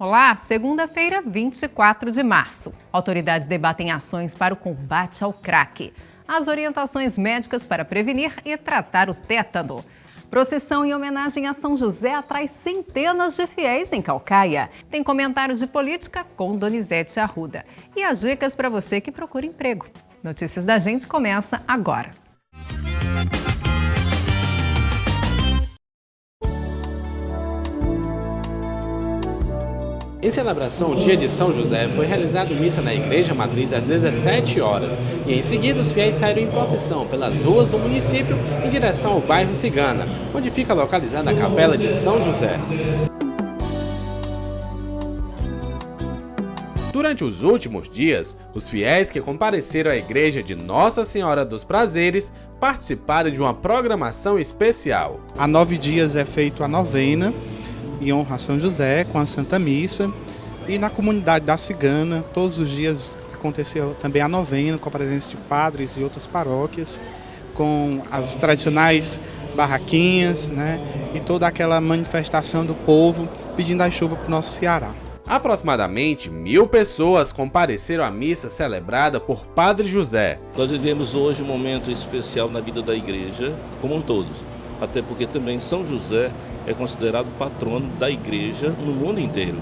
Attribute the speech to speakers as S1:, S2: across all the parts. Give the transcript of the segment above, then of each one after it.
S1: Olá, segunda-feira, 24 de março. Autoridades debatem ações para o combate ao crack. As orientações médicas para prevenir e tratar o tétano. Procissão em homenagem a São José atrai centenas de fiéis em Caucaia. Tem comentários de política com Donizete Arruda. E as dicas para você que procura emprego. Notícias da Gente começa agora.
S2: Em celebração ao dia de São José, foi realizada missa na Igreja Matriz às 17 horas e em seguida os fiéis saíram em procissão pelas ruas do município em direção ao bairro Cigana, onde fica localizada a Capela de São José. Durante os últimos dias, os fiéis que compareceram à Igreja de Nossa Senhora dos Prazeres participaram de uma programação especial.
S3: Há 9 dias é feita a novena em honra a São José, com a Santa Missa, e na comunidade da Cigana, todos os dias aconteceu também a novena, com a presença de padres e outras paróquias, com as tradicionais barraquinhas, e toda aquela manifestação do povo pedindo a chuva para o nosso Ceará.
S2: Aproximadamente 1000 pessoas compareceram à missa celebrada por Padre José.
S4: Nós vivemos hoje um momento especial na vida da igreja como um todo, até porque também São José é considerado patrono da igreja no mundo inteiro.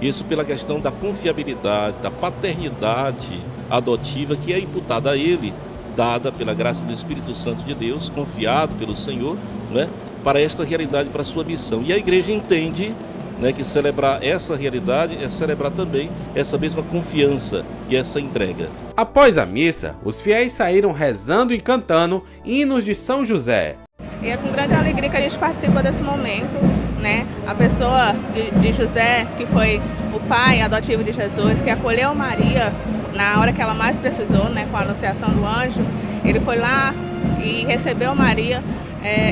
S4: Isso pela questão da confiabilidade, da paternidade adotiva que é imputada a ele, dada pela graça do Espírito Santo de Deus, confiado pelo Senhor, para esta realidade, para a sua missão. E a igreja entende que celebrar essa realidade é celebrar também essa mesma confiança e essa entrega.
S2: Após a missa, os fiéis saíram rezando e cantando hinos de São José.
S5: E é com grande alegria que a gente participa desse momento, A pessoa de José, que foi o pai adotivo de Jesus, que acolheu Maria na hora que ela mais precisou, com a anunciação do anjo, ele foi lá e recebeu Maria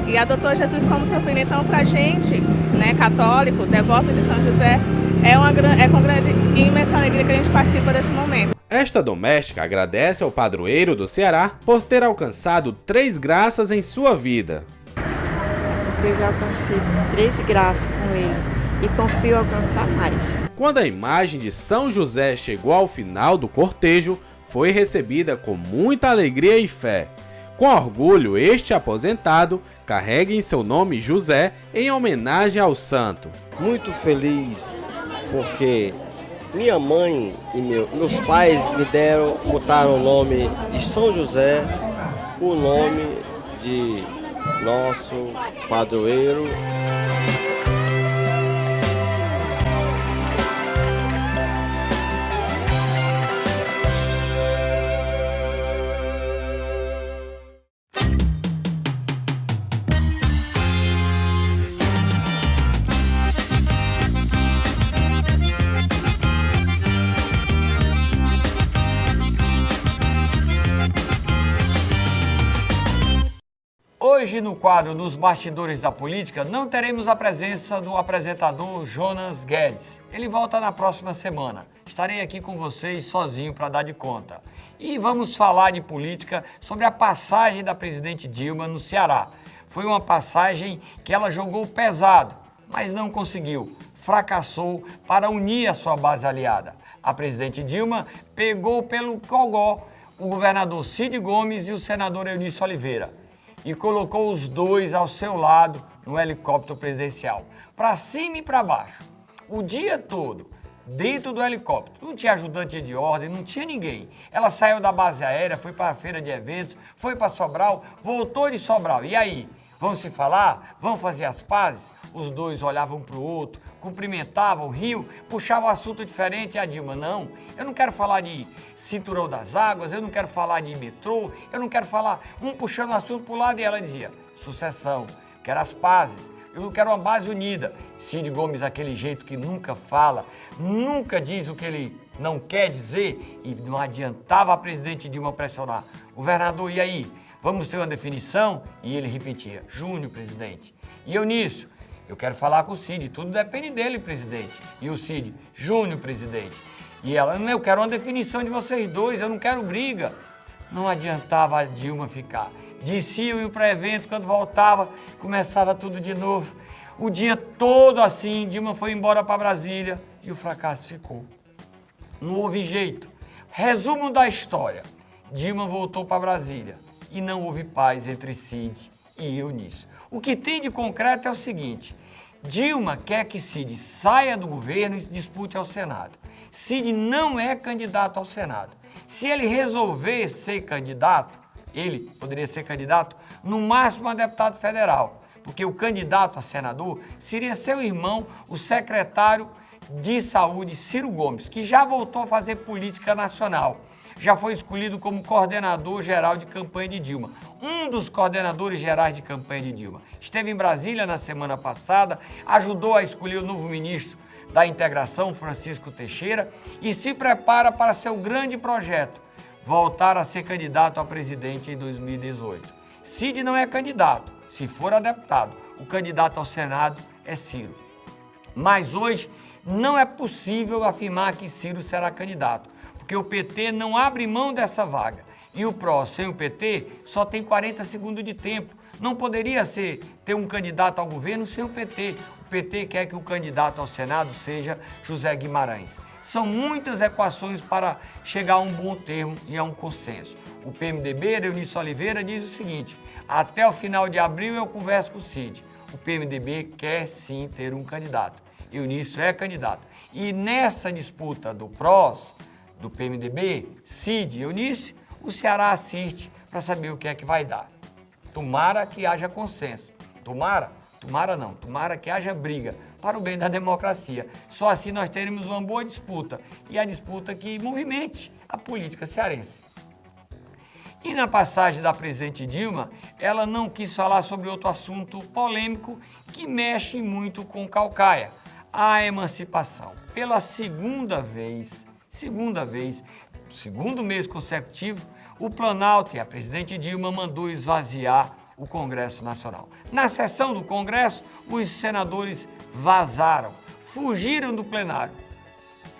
S5: e adotou Jesus como seu filho. Então, para a gente, católico, devoto de São José, é com grande e imensa alegria que a gente participa desse momento.
S2: Esta doméstica agradece ao padroeiro do Ceará por ter alcançado 3 graças em sua vida.
S6: Eu já alcancei 3 graças com ele e confio alcançar mais.
S2: Quando a imagem de São José chegou ao final do cortejo, foi recebida com muita alegria e fé. Com orgulho, este aposentado carrega em seu nome José em homenagem ao santo.
S7: Muito feliz porque minha mãe e meus pais botaram o nome de São José, o nome de nosso padroeiro.
S8: Hoje, no quadro dos Bastidores da Política, não teremos a presença do apresentador Jonas Guedes. Ele volta na próxima semana. Estarei aqui com vocês sozinho para dar de conta. E vamos falar de política sobre a passagem da presidente Dilma no Ceará. Foi uma passagem que ela jogou pesado, mas não conseguiu. Fracassou para unir a sua base aliada. A presidente Dilma pegou pelo cogó o governador Cid Gomes e o senador Eunício Oliveira e colocou os dois ao seu lado no helicóptero presidencial, para cima e para baixo, o dia todo, dentro do helicóptero. Não tinha ajudante de ordem, não tinha ninguém. Ela saiu da base aérea, foi para a feira de eventos, foi para Sobral, voltou de Sobral. E aí, vão se falar? Vão fazer as pazes? Os dois olhavam para o outro, cumprimentavam, riam, puxavam assunto diferente. E a Dilma, não, eu não quero falar de cinturão das águas, eu não quero falar de metrô, eu não quero falar, um puxando o assunto para o lado, e ela dizia, sucessão, quero as pazes, eu quero uma base unida. Cid Gomes, aquele jeito que nunca fala, nunca diz o que ele não quer dizer, e não adiantava a presidente Dilma pressionar. Governador, e aí, vamos ter uma definição? E ele repetia, Júnior, presidente. E Eunício, eu quero falar com o Cid, tudo depende dele, presidente. E o Cid, Júnior, presidente. E ela, eu quero uma definição de vocês dois, eu não quero briga. Não adiantava a Dilma ficar. Desciam para o evento, quando voltava, começava tudo de novo. O dia todo assim, Dilma foi embora para Brasília e o fracasso ficou. Não houve jeito. Resumo da história. Dilma voltou para Brasília e não houve paz entre Cid e Eunício. O que tem de concreto é o seguinte: Dilma quer que Cid saia do governo e dispute ao Senado. Cid não é candidato ao Senado. Se ele resolver ser candidato, ele poderia ser candidato no máximo a deputado federal, porque o candidato a senador seria seu irmão, o secretário de Saúde, Ciro Gomes, que já voltou a fazer política nacional. Já foi escolhido como coordenador geral de campanha de Dilma. Um dos coordenadores gerais de campanha de Dilma. Esteve em Brasília na semana passada, ajudou a escolher o novo ministro da Integração, Francisco Teixeira, e se prepara para seu grande projeto, voltar a ser candidato a presidente em 2018. Cid não é candidato. Se for a deputado, o candidato ao Senado é Ciro. Mas hoje não é possível afirmar que Ciro será candidato, porque o PT não abre mão dessa vaga. E o PROS sem o PT só tem 40 segundos de tempo. Não poderia ter um candidato ao governo sem o PT. O PT quer que o candidato ao Senado seja José Guimarães. São muitas equações para chegar a um bom termo e a um consenso. O PMDB, Eunício Oliveira, diz o seguinte: até o final de abril eu converso com o Cid. O PMDB quer sim ter um candidato. Eunício é candidato. E nessa disputa do PROS, do PMDB, Cid e Eunício, o Ceará assiste para saber o que é que vai dar. Tomara que haja consenso. Tomara que haja briga para o bem da democracia. Só assim nós teremos uma boa disputa, e a disputa que movimente a política cearense. E na passagem da presidente Dilma, ela não quis falar sobre outro assunto polêmico que mexe muito com Caucaia: a emancipação. Pela segunda vez, segundo mês consecutivo, o Planalto e a presidente Dilma mandou esvaziar o Congresso Nacional. Na sessão do Congresso, os senadores vazaram, fugiram do plenário.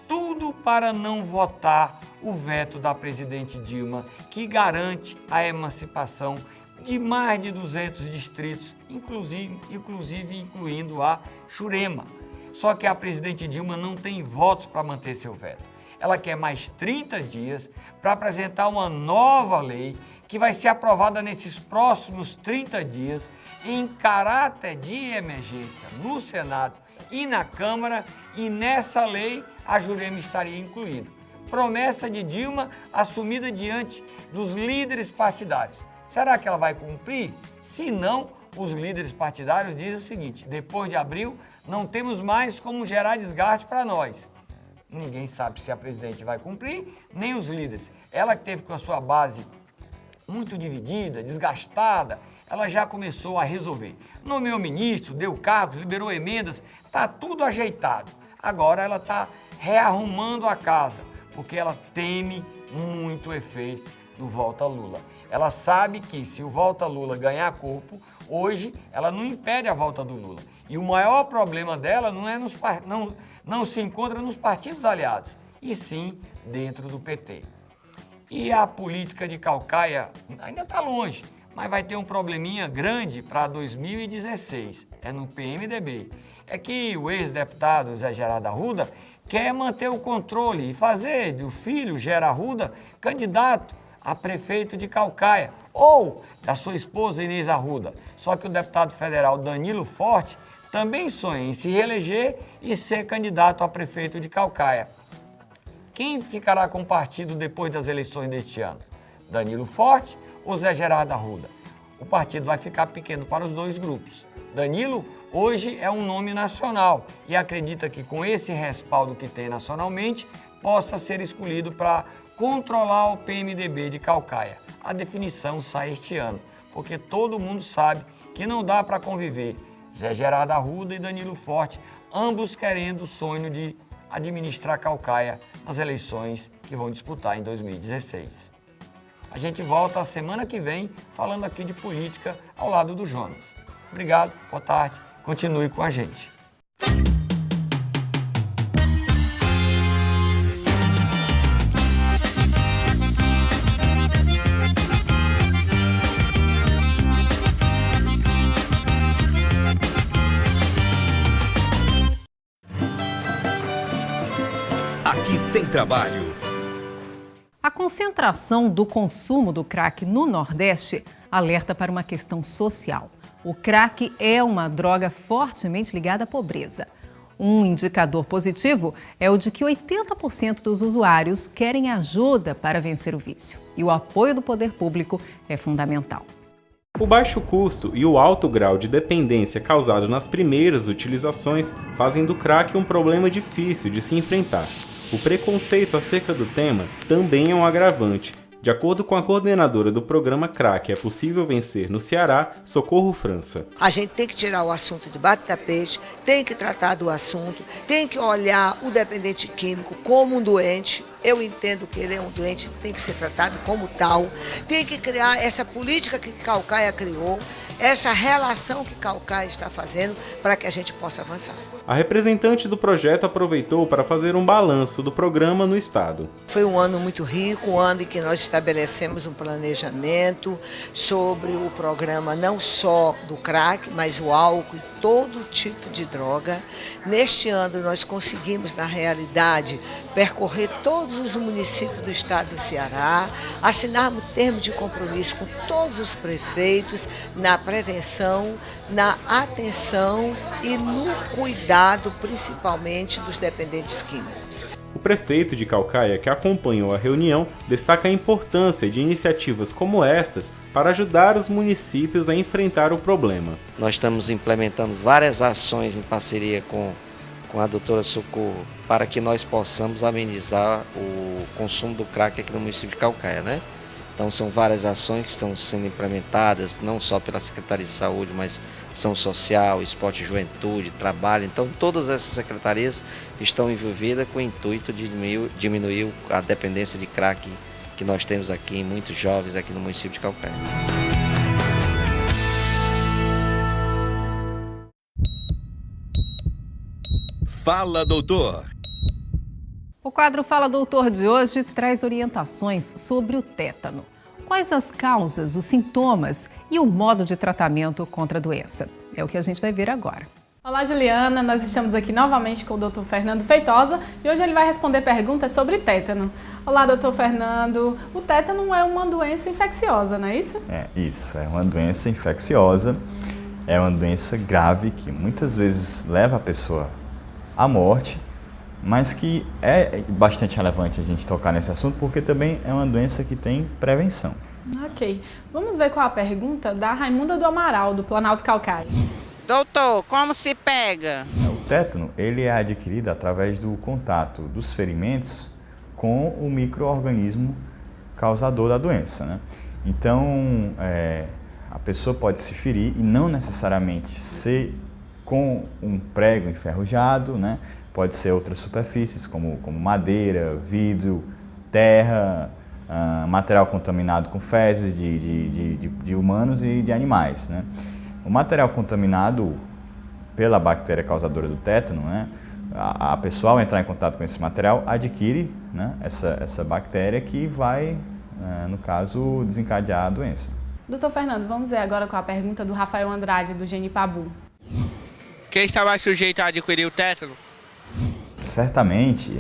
S8: Tudo para não votar o veto da presidente Dilma, que garante a emancipação de mais de 200 distritos, inclusive incluindo a Jurema. Só que a presidente Dilma não tem votos para manter seu veto. Ela quer mais 30 dias para apresentar uma nova lei que vai ser aprovada nesses próximos 30 dias em caráter de emergência no Senado e na Câmara, e nessa lei a Jurema estaria incluída. Promessa de Dilma assumida diante dos líderes partidários. Será que ela vai cumprir? Se não, os líderes partidários dizem o seguinte: depois de abril não temos mais como gerar desgaste para nós. Ninguém sabe se a presidente vai cumprir, nem os líderes. Ela que teve com a sua base muito dividida, desgastada, ela já começou a resolver. Nomeou ministro, deu cargos, liberou emendas, está tudo ajeitado. Agora ela está rearrumando a casa, porque ela teme muito o efeito do Volta Lula. Ela sabe que se o Volta Lula ganhar corpo, hoje ela não impede a volta do Lula. E o maior problema dela não se encontra nos partidos aliados, e sim dentro do PT. E a política de Caucaia ainda está longe, mas vai ter um probleminha grande para 2016, é no PMDB. É que o ex-deputado Zé Gerardo Arruda quer manter o controle e fazer do filho Gera Arruda candidato a prefeito de Caucaia, ou da sua esposa Inês Arruda. Só que o deputado federal Danilo Forte também sonha em se reeleger e ser candidato a prefeito de Caucaia. Quem ficará com o partido depois das eleições deste ano? Danilo Forte ou Zé Gerardo Arruda? O partido vai ficar pequeno para os dois grupos. Danilo hoje é um nome nacional e acredita que com esse respaldo que tem nacionalmente, possa ser escolhido para controlar o PMDB de Caucaia. A definição sai este ano, porque todo mundo sabe que não dá para conviver Zé Gerardo Arruda e Danilo Forte, ambos querendo o sonho de administrar Caucaia nas eleições que vão disputar em 2016. A gente volta a semana que vem falando aqui de política ao lado do Jonas. Obrigado, boa tarde, continue com a gente.
S9: Aqui tem trabalho.
S1: A concentração do consumo do crack no Nordeste alerta para uma questão social. O crack é uma droga fortemente ligada à pobreza. Um indicador positivo é o de que 80% dos usuários querem ajuda para vencer o vício. E o apoio do poder público é fundamental.
S10: O baixo custo e o alto grau de dependência causado nas primeiras utilizações fazem do crack um problema difícil de se enfrentar. O preconceito acerca do tema também é um agravante. De acordo com a coordenadora do programa Crack é Possível Vencer no Ceará, Socorro França.
S11: A gente tem que tirar o assunto debaixo do tapete, tem que tratar do assunto, tem que olhar o dependente químico como um doente. Eu entendo que ele é um doente, tem que ser tratado como tal. Tem que criar essa política que Caucaia criou, essa relação que Caucaia está fazendo para que a gente possa avançar.
S10: A representante do projeto aproveitou para fazer um balanço do programa no estado.
S11: Foi um ano muito rico, um ano em que nós estabelecemos um planejamento sobre o programa não só do crack, mas o álcool e todo tipo de droga. Neste ano nós conseguimos, na realidade, percorrer todos os municípios do estado do Ceará, assinarmos termos de compromisso com todos os prefeitos na prevenção, na atenção e no cuidado, principalmente dos dependentes químicos.
S10: O prefeito de Caucaia, que acompanhou a reunião, destaca a importância de iniciativas como estas para ajudar os municípios a enfrentar o problema.
S7: Nós estamos implementando várias ações em parceria com a doutora Socorro para que nós possamos amenizar o consumo do crack aqui no município de Caucaia, né? Então são várias ações que estão sendo implementadas, não só pela Secretaria de Saúde, mas Ação Social, Esporte e Juventude, Trabalho. Então todas essas secretarias estão envolvidas com o intuito de diminuir a dependência de crack que nós temos aqui em muitos jovens aqui no município de Caucaia.
S9: Fala, doutor!
S1: O quadro Fala Doutor de hoje traz orientações sobre o tétano. Quais as causas, os sintomas e o modo de tratamento contra a doença? É o que a gente vai ver agora.
S12: Olá, Juliana. Nós estamos aqui novamente com o Dr. Fernando Feitosa e hoje ele vai responder perguntas sobre tétano. Olá, Dr. Fernando. O tétano é uma doença infecciosa, não é isso?
S13: Isso. É uma doença infecciosa. É uma doença grave que muitas vezes leva a pessoa à morte, mas que é bastante relevante a gente tocar nesse assunto porque também é uma doença que tem prevenção.
S12: Ok. Vamos ver qual a pergunta da Raimunda do Amaral, do Planalto Caucaia.
S14: Doutor, como se pega?
S13: O tétano ele é adquirido através do contato dos ferimentos com o micro-organismo causador da doença, né? Então, a pessoa pode se ferir e não necessariamente ser com um prego enferrujado, né? Pode ser outras superfícies como madeira, vidro, terra, material contaminado com fezes de humanos e de animais, né? O material contaminado pela bactéria causadora do tétano, né? A pessoa ao entrar em contato com esse material adquire, né, essa bactéria que vai, no caso, desencadear a doença.
S12: Doutor Fernando, vamos ver agora com a pergunta do Rafael Andrade, do Genipabu.
S14: Quem está mais sujeito a adquirir o tétano?
S13: Certamente,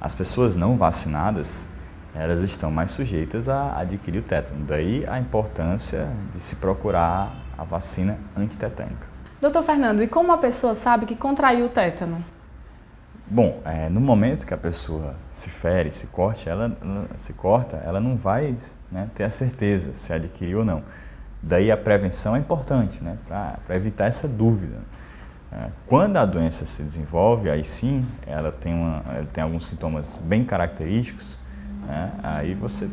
S13: as pessoas não vacinadas, elas estão mais sujeitas a adquirir o tétano. Daí a importância de se procurar a vacina antitetânica.
S12: Doutor Fernando, e como a pessoa sabe que contraiu o tétano?
S13: Bom, no momento que a pessoa se fere, se corta, ela não vai, né, ter a certeza se adquiriu ou não. Daí a prevenção é importante, né, para evitar essa dúvida. Quando a doença se desenvolve, aí sim, ela tem alguns sintomas bem característicos, né? Aí você,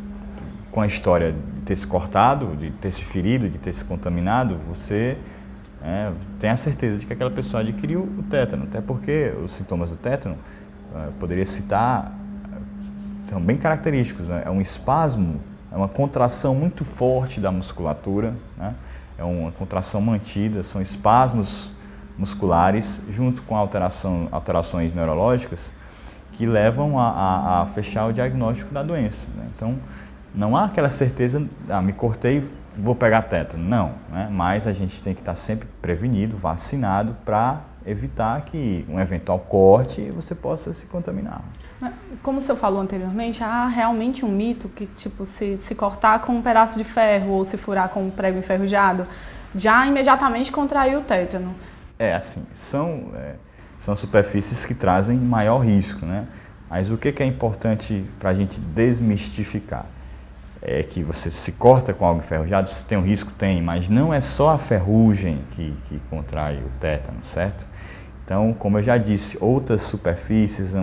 S13: com a história de ter se cortado, de ter se ferido, de ter se contaminado, você tem a certeza de que aquela pessoa adquiriu o tétano. Até porque os sintomas do tétano, poderia citar, são bem característicos, né? É um espasmo, é uma contração muito forte da musculatura, né? É uma contração mantida, são espasmos musculares, junto com alterações neurológicas que levam a fechar o diagnóstico da doença, né? Então, não há aquela certeza, me cortei, vou pegar tétano, não, né? Mas a gente tem que estar sempre prevenido, vacinado, para evitar que um eventual corte você possa se contaminar.
S12: Como o senhor falou anteriormente, há realmente um mito que, tipo, se cortar com um pedaço de ferro ou se furar com um prego enferrujado, já imediatamente contraiu o tétano.
S13: Assim, são superfícies que trazem maior risco, né? Mas o que é importante para a gente desmistificar? É que você se corta com algo enferrujado, você tem um risco? Tem, mas não é só a ferrugem que contrai o tétano, certo? Então, como eu já disse, outras superfícies,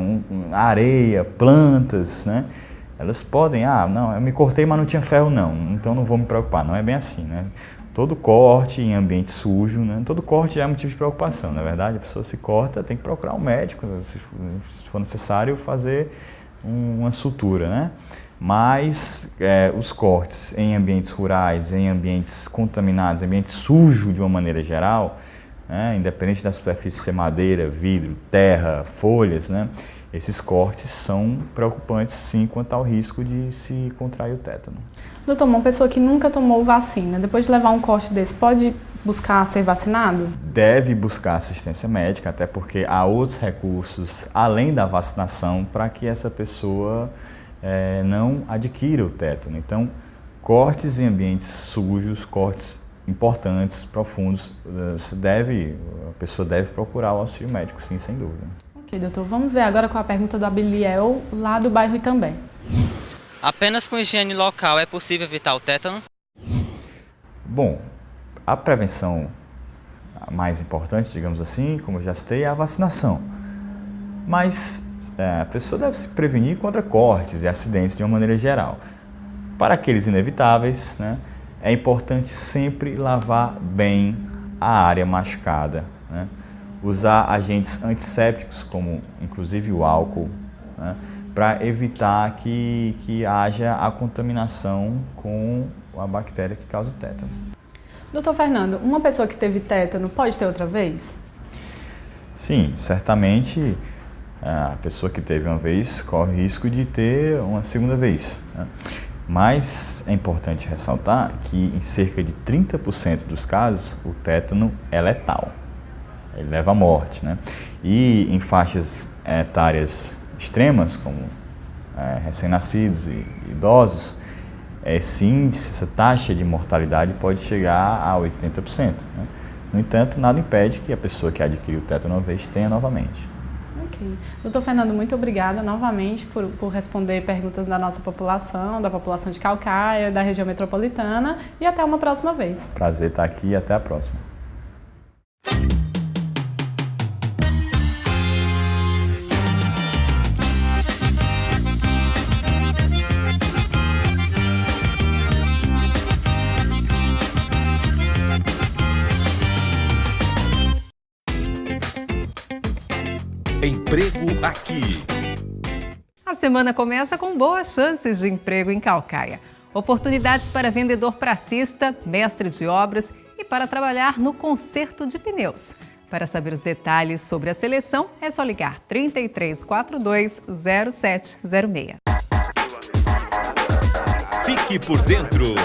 S13: areia, plantas, né? Elas podem, não, eu me cortei, mas não tinha ferro não, então não vou me preocupar. Não é bem assim, né? Todo corte em ambiente sujo, né? Todo corte já é motivo de preocupação, na verdade. A pessoa se corta, tem que procurar um médico, se for necessário fazer uma sutura, né? Mas os cortes em ambientes rurais, em ambientes contaminados, em ambiente sujo de uma maneira geral, né? Independente da superfície ser madeira, vidro, terra, folhas, né? Esses cortes são preocupantes sim quanto ao risco de se contrair o tétano.
S12: Doutor, uma pessoa que nunca tomou vacina, depois de levar um corte desse, pode buscar ser vacinado?
S13: Deve buscar assistência médica, até porque há outros recursos além da vacinação para que essa pessoa não adquira o tétano. Então, cortes em ambientes sujos, cortes importantes, profundos, a pessoa deve procurar o auxílio médico, sim, sem dúvida.
S12: Ok, doutor. Vamos ver agora com a pergunta do Abiliel, lá do bairro Itambé.
S15: Apenas com higiene local é possível evitar o tétano?
S13: Bom, a prevenção mais importante, digamos assim, como eu já citei, é a vacinação. Mas a pessoa deve se prevenir contra cortes e acidentes de uma maneira geral. Para aqueles inevitáveis, né, é importante sempre lavar bem a área machucada, né? Usar agentes antissépticos, como inclusive o álcool, né, para evitar que haja a contaminação com a bactéria que causa o tétano.
S12: Doutor Fernando, uma pessoa que teve tétano pode ter outra vez?
S13: Sim, certamente a pessoa que teve uma vez corre o risco de ter uma segunda vez, né? Mas é importante ressaltar que em cerca de 30% dos casos o tétano é letal. Ele leva à morte, né? E em faixas etárias extremas, como recém-nascidos e idosos, sim, essa taxa de mortalidade pode chegar a 80%. Né? No entanto, nada impede que a pessoa que adquiriu o tétano uma vez tenha novamente.
S12: Ok. Doutor Fernando, muito obrigada novamente por responder perguntas da nossa população, da população de Caucaia, da região metropolitana, e até uma próxima vez.
S13: Prazer estar aqui e até a próxima.
S9: Emprego Aqui.
S1: A semana começa com boas chances de emprego em Caucaia. Oportunidades para vendedor pracista, mestre de obras e para trabalhar no conserto de pneus. Para saber os detalhes sobre a seleção, é só ligar 3342 0706.
S9: Fique por dentro.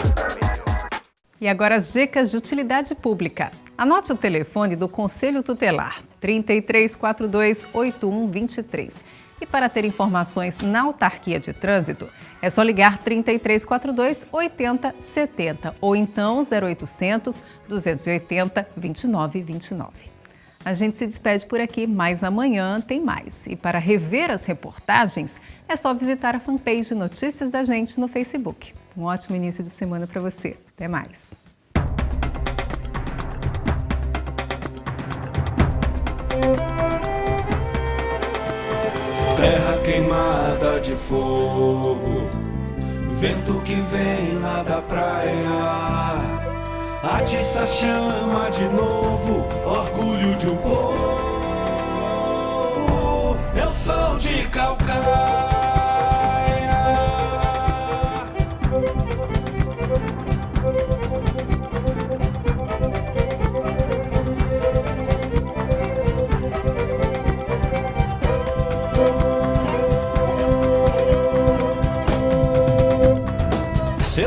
S1: E agora as dicas de utilidade pública. Anote o telefone do Conselho Tutelar, 3342 8123. E para ter informações na autarquia de trânsito, é só ligar 3342 8070 ou então 0800 280 2929. A gente se despede por aqui, mas amanhã tem mais. E para rever as reportagens, é só visitar a fanpage Notícias da Gente no Facebook. Um ótimo início de semana para você. Até mais.
S16: Terra queimada de fogo, vento que vem lá da praia, atiça a chama de novo, orgulho de um povo. Eu sou de Caucaia.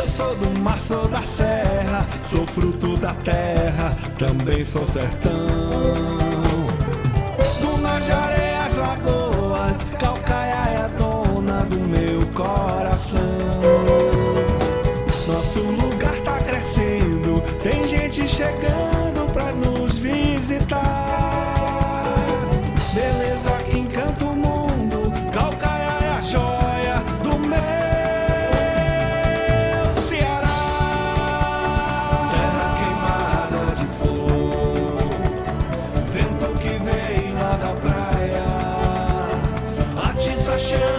S16: Sou do mar, sou da serra, sou fruto da terra, também sou sertão. joias, Calcaia é a dona do meu coração. Nosso lugar tá crescendo, tem gente chegando pra nos visitar. Beleza que encanta o mundo, Calcaia é a joia do meu Ceará. Terra queimada de fogo, vento que vem lá da praia, atiça a chama